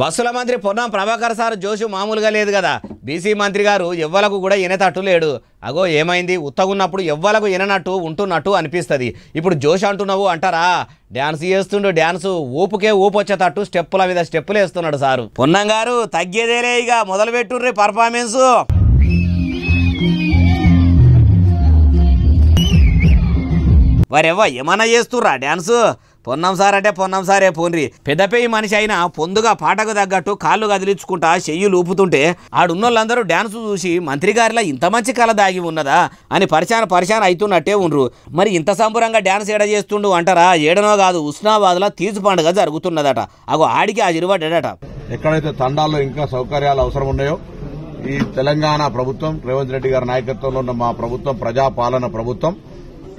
బస్సుల మంత్రి పొన్నం ప్రభాకర్ సార్ జోషు మామూలుగా లేదు కదా. బీసీ మంత్రి గారు ఎవ్వలకు కూడా ఎనతట్టు లేడు. అగో ఏమైంది, ఉత్తగున్నప్పుడు ఎవ్వలకు ఎననట్టు ఉంటున్నట్టు అనిపిస్తుంది. ఇప్పుడు జోష్ అంటున్నావు అంటారా? డ్యాన్స్ చేస్తుండు, డ్యాన్స్ ఊపుకే ఊపు వచ్చేటట్టు స్టెప్పుల మీద స్టెప్పులు వేస్తున్నాడు సారు. పొన్నం గారు తగ్గేదేలే, ఇక మొదలు పెట్టుర్రి పర్ఫార్మెన్స్. వారెవ్వ ఏమన్నా చేస్తుర్రా డ్యాన్స్? పొన్నం సార్ అంటే పొన్నం సారే పోన్రి. పెద్దపేయి మనిషి అయినా పొందుగా పాటకు తగ్గట్టు కాళ్ళు కదిలించుకుంటా చెయ్యులు ఊపుతుంటే ఆడున్నోళ్ళందరూ డ్యాన్స్ చూసి మంత్రి గారిలా ఇంత మంచి కళ దాగి ఉన్నదా అని పరిశాన్ అవుతున్నట్టే ఉండ్రు. మరి ఇంత సంబరంగా డ్యాన్స్ ఏడ చేస్తుండు అంటారా? ఏడనో కాదు, ఉస్నాబాద్లో తీర్చు పండుగ జరుగుతున్నదట. అగో ఆడికి ఆ ఇరువడ్డాడట. ఎక్కడైతే తండాల్లో ఇంకా సౌకర్యాలు అవసరం ఉన్నాయో ఈ తెలంగాణ ప్రభుత్వం, రేవంత్ రెడ్డి గారి నాయకత్వంలో ఉన్న మా ప్రభుత్వం ప్రజాపాలన ప్రభుత్వం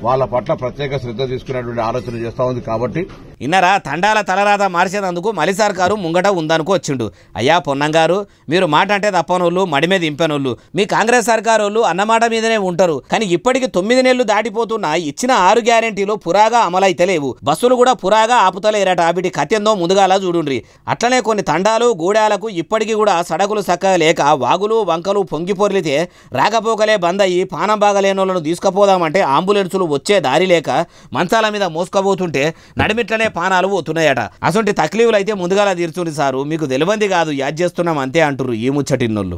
వాళ్ళ పట్ల ప్రత్యేక శ్రద్ధ తీసుకునేటువంటి ఆలోచన చేస్తా ఉంది. కాబట్టి ఇన్నరా తండాల తలరాత మార్చేందుకు మలి సర్కారు ముంగట ఉందనుకో వచ్చిండు. అయ్యా పొన్నం గారు, మీరు మాట అంటే తప్పనోళ్ళు, మడిమే దింపనోళ్ళు. మీ కాంగ్రెస్ సర్కారు వాళ్ళు అన్నమాట మీదనే ఉంటారు. కానీ ఇప్పటికి 9 నెలలు దాటిపోతున్నా ఇచ్చిన 6 గ్యారెంటీలు పురాగా అమలైతే లేవు. బస్సులు కూడా పురాగా ఆపుతలేరట. వీటి కత్యందో ముందుగాల చూడుండ్రి. అట్లనే కొన్ని తండాలు గూడాలకు ఇప్పటికీ కూడా సడకులు చక్కగా లేక వాగులు వంకలు పొంగి పొర్లితే రాకపోకలే బంద్ అయ్యి పానం బాగలేనోళ్లను తీసుకుపోదామంటే అంబులెన్సులు వచ్చే దారి లేక మంచాల మీద మోసుకపోతుంటే నడిమిట్లనే పానాలు పోతున్నాయట. అసొంటి తక్లీఫ్లు అయితే ముందుగాల తీర్చుంది సారు. మీకు తెలియంది కాదు, యాద్ చేస్తున్నాం అంతే అంటుర్రు ఈ ముచ్చటిన్నోళ్ళు.